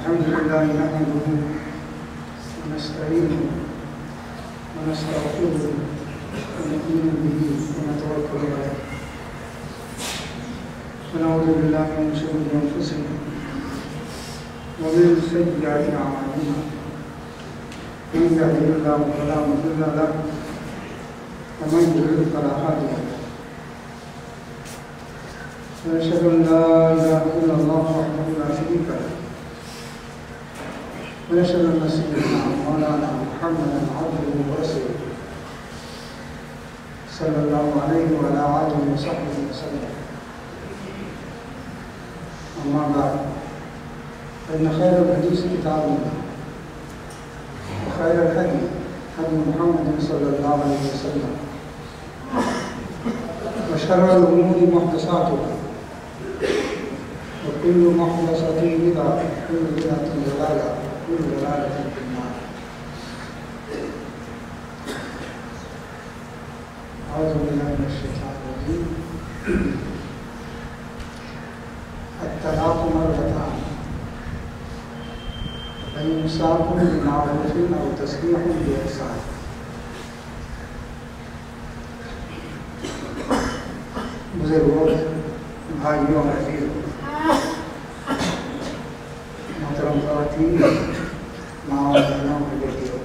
الحمد لله نحمده ونستعينه ونستغفره ونؤمن به ونتوكل عليه ونعوذ بالله من شرور انفسنا ومن سيئات اعمالنا من يهده الله فلا مضل له ومن يضلل فلا هادي له ونشهد ان لا اله الا الله وحده لا شريك له ونشهد ان سيدنا مولانا محمدا عبده ورسوله صلى الله عليه وعلى اله وصحبه وسلم. اما بعد فان خير الحديث كتاب الله وخير الهدي هدي محمد صلى الله عليه وسلم وشر الامور محدثاتها وكل محدثة بدعة وكل بدعة ضلالة وكل ضلالة في النار. أعوذ بالله من الشيطان الرجيم. الطلاق مرتان فإمساك بمعروف أو تسريح بإحسان. بزرگوں، بھائیوں اور عزیزوں، محترم خواتین، ماں اور بہنوں اور بیٹیوں،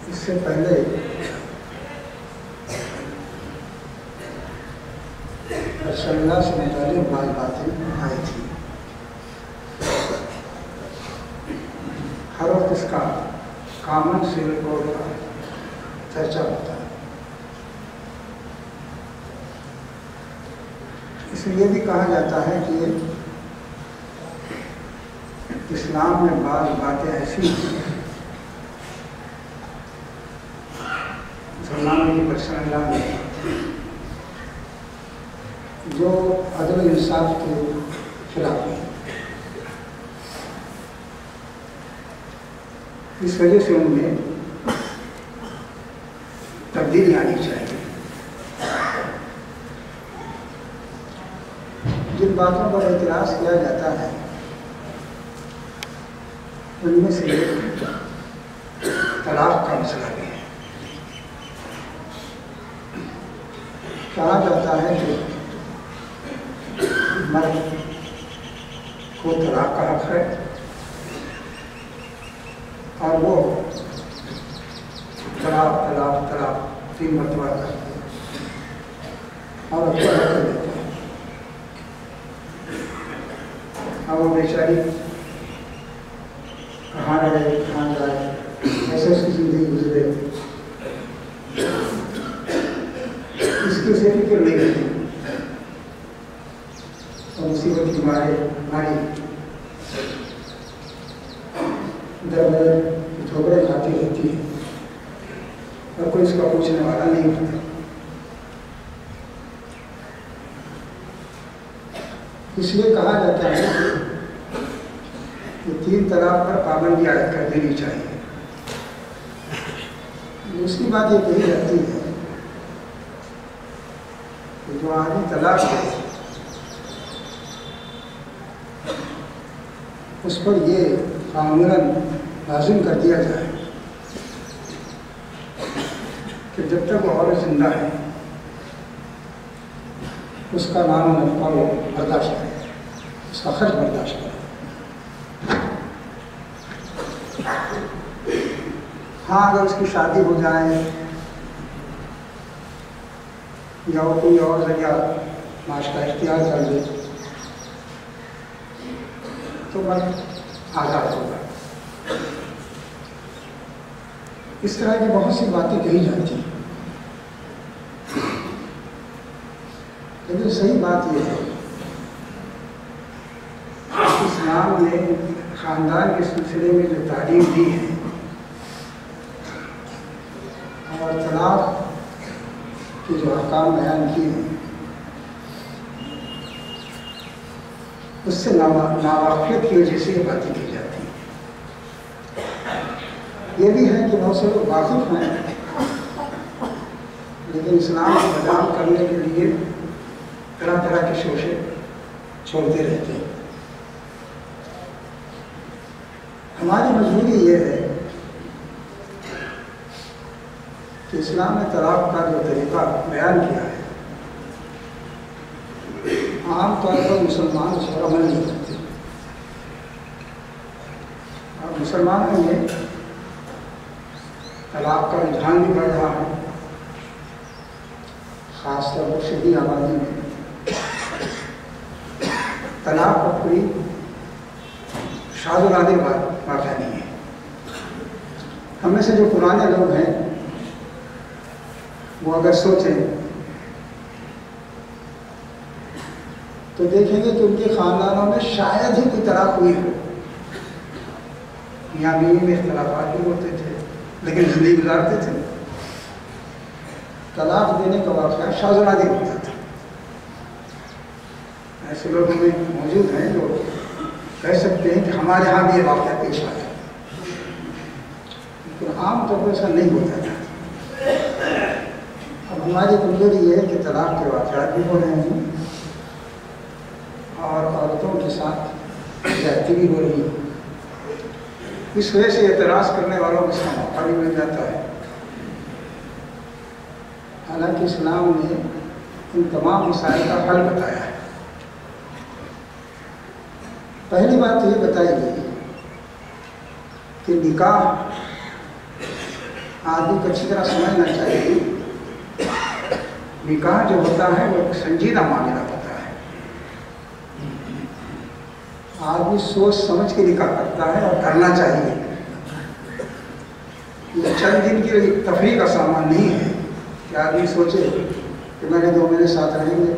اس سے پہلے رسول اللہ سے متعلق بعض باتیں آئی تھی. ہر وقت اس کا کامن سول کوڈ کا چرچا ہوتا ہے. اس لیے بھی کہا جاتا ہے کہ اسلام میں بعض باتیں ایسی ہیں مسلمانوں کی پرسنل اللہ میں جو عدل و انصاف کے خلاف ہیں. اس وجہ سے ان میں تبدیلی آنی چاہیے. جن باتوں پر اعتراض کیا جاتا ہے ان میں سے طلاق کا مسئلہ بھی ہے. کہا جاتا ہے کہ مرد کو طلاق کا حق ہے اور وہ طلاق طلاق طلاق 3 مرتبہ کرتے ہیں اور اس کو رکھ دیتے ہیں. اب وہ بیچاری کہاں رہے کہاں جائے، ایسے اس کی زندگی گزرے، اس کی اسے فکر نہیں رہتی اور مصیبت کی ماری در ٹھوکریں کھاتی رہتی ہے اور کوئی اس کا پوچھنے والا نہیں ہوتا. اس لیے کہا جاتا ہے کہ 3 طلاق پر پابندی عائد کر دینی چاہیے. دوسری بات یہ کہی جاتی ہے کہ جو آدمی طلاق ہے اس پر یہ قانوناً لازم کر دیا جائے کہ جب تک وہ عورت زندہ ہے اس کا نام و نفع وہ برداشت کرے، اس کا خرچ برداشت کرے. ہاں اگر اس کی شادی ہو جائے یا وہ کوئی اور ذریعہ معاش کا اختیار کر لے تو مرد آزاد ہوگا. اس طرح کی بہت سی باتیں کہی جاتی ہیں، لیکن صحیح بات یہ ہے اسلام نے خاندان کے سلسلے میں جو تعلیم دی ہے اور طلاق کے جو احکام بیان کیے ہیں اس سے ناواقفیت کی وجہ سے یہ باتیں کی جاتی ہیں. یہ بھی ہے کہ بہت سے لوگ واقف ہیں لیکن اسلام کو بیان کرنے کے لیے طرح طرح کے شوشے چھوڑتے رہتے ہیں۔ ہماری مجبوری یہ ہے کہ اسلام نے طلاق کا جو طریقہ بیان کیا ہے عام طور پر مسلمان اس پر عمل نہیں کرتے، اور مسلمانوں میں طلاق کا رجحان بھی بڑھ رہا ہے، خاص طور پر شہری آبادی میں طلاق کا کوئی شاذ و نادر واقعہ نہیں ہے۔ ہم میں سے جو پرانے لوگ ہیں وہ اگر سوچیں تو دیکھیں گے کہ ان کے خاندانوں میں شاید ہی کوئی طلاق ہوئی ہو، میاں بیوی میں اختلافات بھی ہوتے تھے لیکن زندگی گزارتے تھے۔ طلاق دینے کا واقعہ شاذ و نادر ہوتا تھا۔ ایسے لوگ ہمیں موجود ہیں جو کہہ سکتے ہیں کہ ہمارے یہاں بھی یہ واقعہ پیش آیا، لیکن عام طور پر ایسا نہیں ہوتا تھا۔ اب ہماری کمزوری یہ ہے کہ طلاق کے واقعات بھی ہو رہے ہیں اور عورتوں کے ساتھ زیادتی بھی ہو رہی ہے، اس وجہ سے اعتراض کرنے والوں کو اس کا موقع بھی مل جاتا ہے۔ حالانکہ اسلام نے ان تمام مسائل کا حل بتایا ہے۔ پہلی بات تو یہ بتائی گئی کہ نکاح آدمی کو اچھی طرح سمجھنا چاہیے۔ نکاح جو ہوتا ہے وہ ایک سنجیدہ معاملہ ہوتا ہے، آدمی سوچ سمجھ کے نکاح کرتا ہے اور کرنا چاہیے۔ یہ چند دن کی تفریح کا سامان نہیں ہے کہ آدمی سوچے کہ میں نے 2 مہینے ساتھ رہیں گے،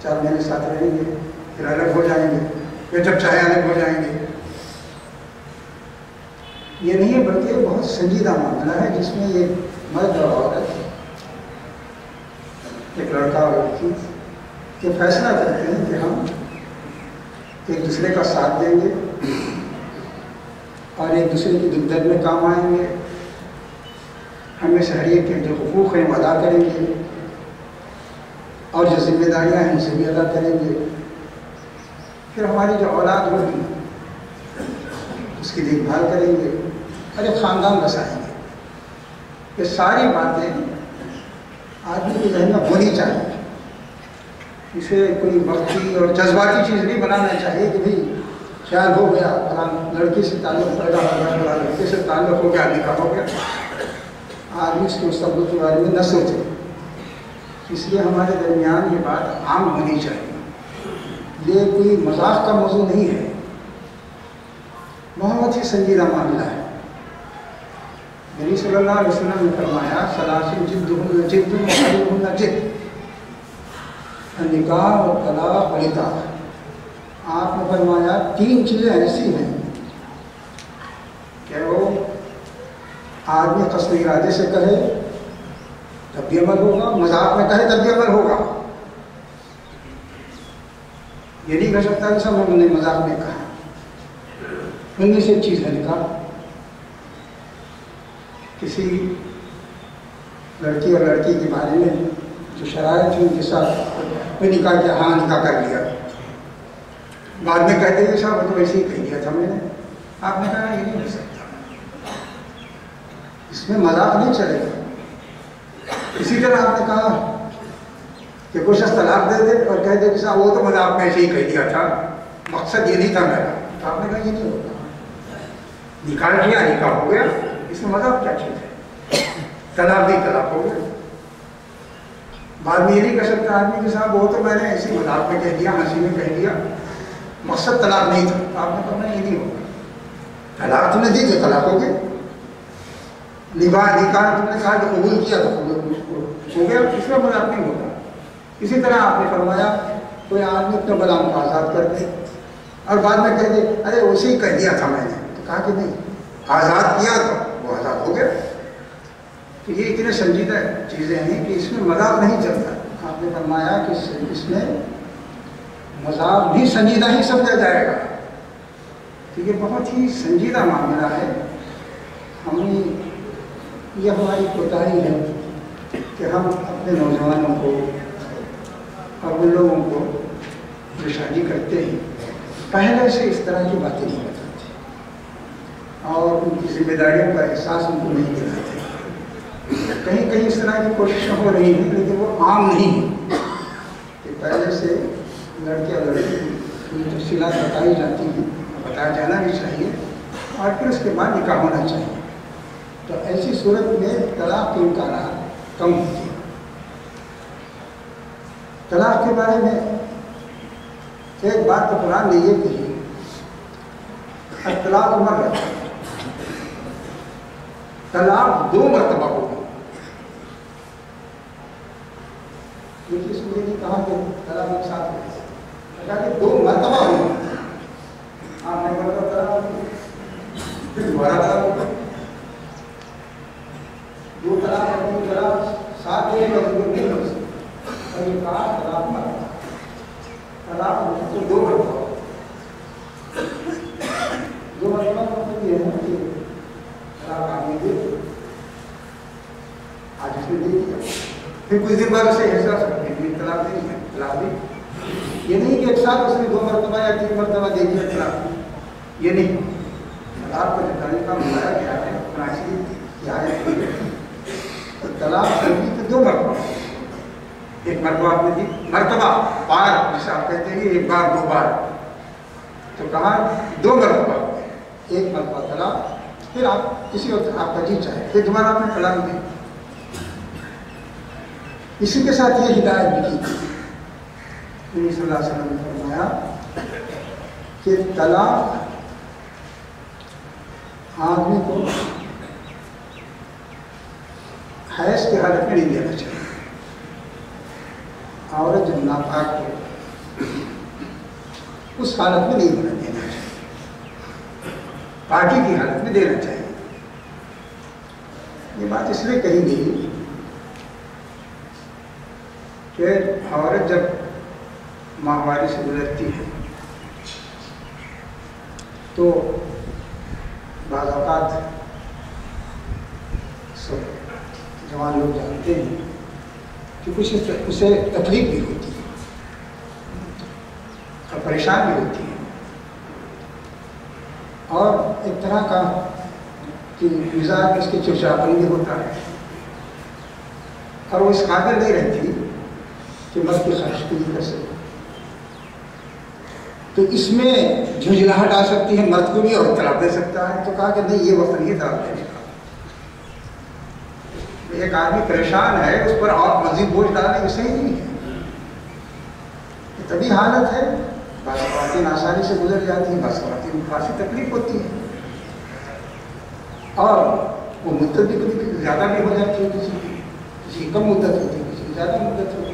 4 مہینے ساتھ رہیں گے، پھر الگ ہو جائیں گے، پھر جب چاہے الگ ہو جائیں گے۔ یہ نہیں ہے، بلکہ بہت سنجیدہ معاملہ ہے جس میں یہ مرد اور عورت، ایک لڑکا اور لڑکی یہ فیصلہ کرتے ہیں کہ ہم ایک دوسرے کا ساتھ دیں گے اور ایک دوسرے کی دکھ درد میں کام آئیں گے، ہم میں سے ہر ایک کے جو حقوق ہیں وہ ادا کریں گے اور جو ذمہ داریاں ہیں اسے بھی ادا کریں گے۔ پھر ہماری جو اولاد ہوگی اس کی دیکھ بھال کریں گے اور ایک خاندان بسائیں گے۔ یہ ساری باتیں آدمی کے ذہن میں ہونی چاہیے، اسے کوئی وقتی اور جذباتی چیز نہیں بنانا چاہیے کہ بھئی خیال ہو گیا فلاں لڑکی سے تعلق پیدا ہو گیا، فلاں لڑکے سے تعلق ہو گیا، نکاح ہو گیا۔ آدمی اس کے مستقبل کے بارے میں نہ سوچے، اس لیے ہمارے درمیان یہ بات عام ہونی چاہیے۔ یہ کوئی مذاق کا موضوع نہیں ہے، بہت ہی سنجیدہ معاملہ ہے۔ نبی صلی اللہ علیہ وسلم نے فرمایا ثلاث جدہن جد وحیرہن جد، نکاح و طلاق و عتاق۔ آپ نے فرمایا 3 چیزیں ایسی ہیں کہ وہ آدمی قصد ارادے سے کہے تب بھی عمل ہوگا، مذاق میں کہے تب بھی عمل ہوگا۔ یہ نہیں کہہ سکتا کہ سب ہم نے مذاق میں کہا۔ ان میں سے ایک چیز ہے نکاح۔ کسی لڑکی اور لڑکی کے بارے میں جو شرائط تھی ان کے ساتھ کوئی نکاح کیا، ہاں نکاح کر لیا، بعد میں کہتے کہ صاحب تو ویسے ہی کہہ دیا تھا میں نے، آپ نے کہا یہ نہیں ہو سکتا، اس میں مذاق نہیں چلے گا۔ اسی طرح آپ نے کہا کہ کوئی شخص طلاق دے دے اور کہہ دے کہ صاحب وہ تو مذاق میں ایسے ہی کہہ دیا تھا، مقصد یہ نہیں تھا میرا، تو آپ نے کہا یہ نہیں ہوگا، نکاح کیا نکاح ہو گیا، اس میں مذاق کیا چیز ہے؟ طلاق دی طلاق ہو گیا۔ بعد میں یہ نہیں کہہ سکتا آدمی کہ صاحب وہ تو میں نے ایسی مذاق میں کہہ دیا، ہنسی میں کہہ دیا، مقصد طلاق نہیں تھا۔ آپ نے کہا یہ نہیں ہوگا، طلاق تم نے دی تو طلاق ہو گیا، نکاح تم نے کہا کہ قبول کیا تو قبول ہو گیا، اس میں مذاق نہیں ہوتا۔ اسی طرح آپ نے فرمایا کوئی آدمی اپنے غلام کو آزاد کر دے اور بعد میں کہہ دے ارے ویسے ہی کہہ دیا تھا میں نے، تو کہا کہ نہیں، آزاد کیا تو وہ آزاد ہو گیا۔ تو یہ اتنے سنجیدہ چیزیں ہیں کہ اس میں مذاق نہیں چلتا۔ آپ نے فرمایا کہ اس میں مذاق بھی سنجیدہ ہی سمجھا جائے گا۔ تو یہ بہت ہی سنجیدہ معاملہ ہے۔ یہ ہماری کوتاہی ہے کہ ہم اپنے نوجوانوں کو اور ان لوگوں کو جو شادی کرتے ہیں پہلے سے اس طرح کی باتیں نہیں بتاتے اور ان کی ذمہ داریوں کا احساس ان کو نہیں دلاتے. کہیں کہیں اس طرح کی کوششیں ہو رہی ہیں لیکن وہ عام نہیں ہے کہ پہلے سے لڑکے اور لڑکی کی جو تفصیلات بتائی جاتی ہیں بتایا جانا بھی چاہیے اور پھر اس کے بعد نکاح ہونا چاہیے. تو ایسی صورت میں طلاق کے امکانات کم ہوتے ہیں. طلاق کے بارے میں ایک بات تو قرآن نے یہ کہی طلاق مرۃ، طلاق 2 مرتبہ ہوگی. لیکن اس میں نہیں کہا کہ طلاق ایک ساتھ ہوگی، کہا کہ 2 مرتبہ ہوگی. آپ نے مرتبہ طلاق پھر دوبارہ طلاق ہوگا. 2 طلاق اپنی طلاق ساتھ نہیں ہو سکتی. اور یہ کہا طلاق مرتبہ، طلاق تو 2 مرتبہ. 2 مرتبہ کا مطلب یہ ہے کہ طلاق آدمی دے آج اس نے دے دیا، پھر کچھ دن بعد اسے احساس طلاق نہیں ہے، طلاق دی. یہ نہیں کہ ایک ساتھ اس نے 2 مرتبہ یا 3 مرتبہ دے دیا طلاق، یہ نہیں. طلاق کو جتانے کا بتایا گیا ہے فراسی کی آیت میں طلاق سردی تو 2 مرتبہ. ایک مرتبہ آپ نے دی، مرتبہ بار جسے آپ کہتے ہیں ایک بار 2 بار، تو کہا 2 مرتبہ. ایک مرتبہ طلاق، پھر آپ کسی وقت آپ کا جی چاہے پھر دوبارہ آپ نے طلاق دی. اسی کے ساتھ یہ ہدایت بھی کی نبی صلی اللہ علیہ وسلم نے فرمایا کہ طلاق آدمی کو حیض کی حالت میں نہیں دینا چاہیے. عورت جب ناپاک ہو اس حالت میں نہیں دینا چاہیے، پاکی کی حالت میں دینا چاہیے. یہ بات اس لیے کہی گئی کہ عورت جب ماہواری سے گزرتی ہے تو بعض اوقات جوان لوگ جانتے ہیں کہ کچھ اسے تکلیف بھی ہوتی ہے اور پریشان بھی ہوتی ہے اور ایک طرح کا کہ مزاج اس کے چڑچڑاپن بھی ہوتا ہے اور وہ اس قابل نہیں رہتی کہ مرد کی خواہش پوری کر سکے. تو اس میں جھنجھلاہٹ آ سکتی ہے مرد کو بھی اور طلاق دے سکتا ہے. تو کہا کہ نہیں یہ وقت نہیں ہے طلاق دینے کا. ایک آدمی پریشان ہے اس پر اور مزید بوجھ ڈالنے یہ صحیح نہیں ہے. تبھی حالت ہے. بعض خواتین آسانی سے گزر جاتی ہیں، بعض خواتین کو خاصی تکلیف ہوتی ہے اور وہ مدت بھی کبھی زیادہ بھی ہو جاتی ہے، کسی کی کم مدت ہوتی ہے، کسی کی زیادہ مدت ہوتی ہے.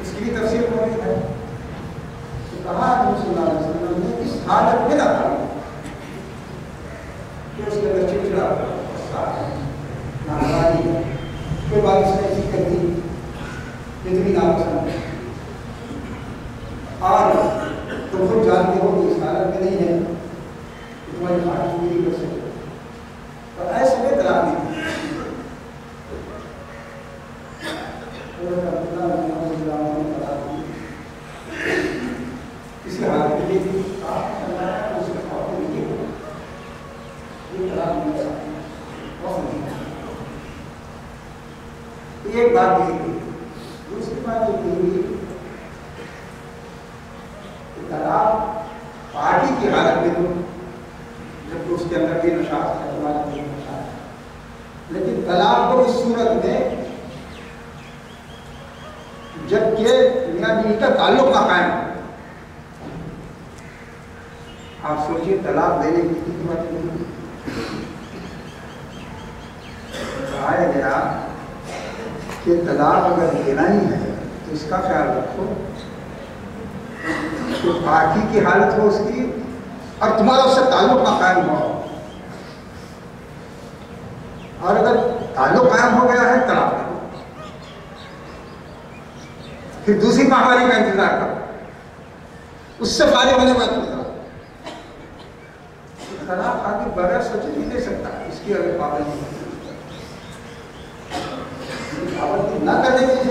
اس کی بھی تفصیل موجود ہے. تو کہا نبی صلی اللہ علیہ وسلم نے اس حالت میں نہ کرو کہ اس کے اندر چڑچڑا ناراضی ہے، کوئی بات اس نے ایسی کر دی یہ بھی ناپسند ہے اور تم خود جانتے ہو کہ اس حالت میں نہیں ہے کہ تمہاری خواہش پوری کر سکے اور ایسے میں طلاق دی. اسی حالت میں دیکھی ایک بات یہ ہوئی. دوسری بات یہ ہوئی کہ طلاق پارٹی کی حالت میں تو جب اس کے اندر بھی نشاط ہے، لیکن طلاق کو اس صورت میں جب کہ میاں بیوی کا تعلق ناقائم ہو. آپ سوچیے طلاق دینے کی کتنی بات نہیں کہا گیا کہ طلاق اگر دینا ہی ہے تو اس کا خیال رکھو کہ باقی کی حالت ہو اس کی اور تمہارا اس سے تعلق نہ قائم ہو. اور اگر تعلق قائم ہو گیا ہے طلاق دو، پھر دوسری ماہواری کا انتظار کرو، اس سے فارغ ہونے کا انتظار. طلاق آدمی بغیر سوچے نہیں دے سکتا. اس کی اگر پابندی نہ کرنے کی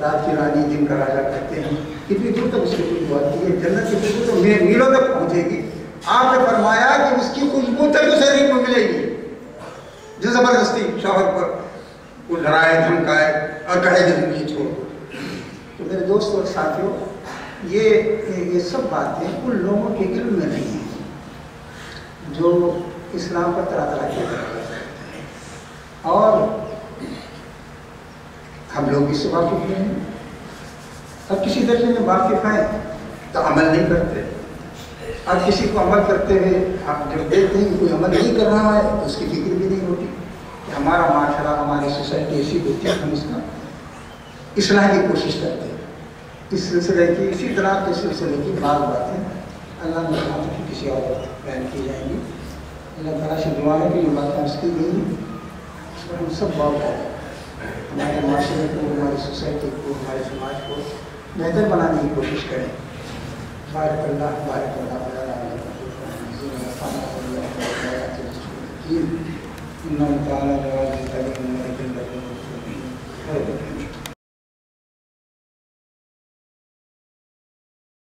رات کی رانی دن کا راجا کہتے ہیں، کتنی دور تک اس کی خوشبو آتی ہے، جنت کی خوشبو تو میلوں تک پہنچے گی. آپ نے فرمایا کہ اس کی خوشبو تک اسے نہیں ملے گی جو زبردستی شوہر پر وہ ڈرائے دھمکائے اور کہے کہ تم یہ چھوڑ. تو میرے دوستوں اور ساتھیوں، یہ سب باتیں ان لوگوں کے علم میں نہیں ہیں جو اسلام پر طرح طرح کے کرتے ہیں، اور ہم لوگ اس سے واقف نہیں ہیں. اب کسی درجے میں واقف ہیں تو عمل نہیں کرتے، اب کسی کو عمل کرتے ہوئے آپ جب دیکھتے ہیں کہ کوئی عمل نہیں کر رہا ہے تو اس کی فکر بھی نہیں ہوتی کہ ہمارا معاشرہ، ہماری سوسائٹی ایسی ہوتی ہے، ہم اس کا اصلاح کی کوشش کرتے ہیں. اس سلسلے کی، اسی طرح کے سلسلے کی بعض باتیں اللہ نے کہا کہ کسی اور وقت بیان کی جائیں گی. اللہ تعالیٰ سے دعا ہے کہ یہ باتیں اس کی گئی ہیں اس پر ہم سب بات کریں، ہمارے معاشرے کو، ہماری سوسائٹی کو، ہمارے سماج کو بہتر بنانے کی کوشش کریں. بارک اللہ، بارک اللہ. إنه تعالى جواد كريم ولكن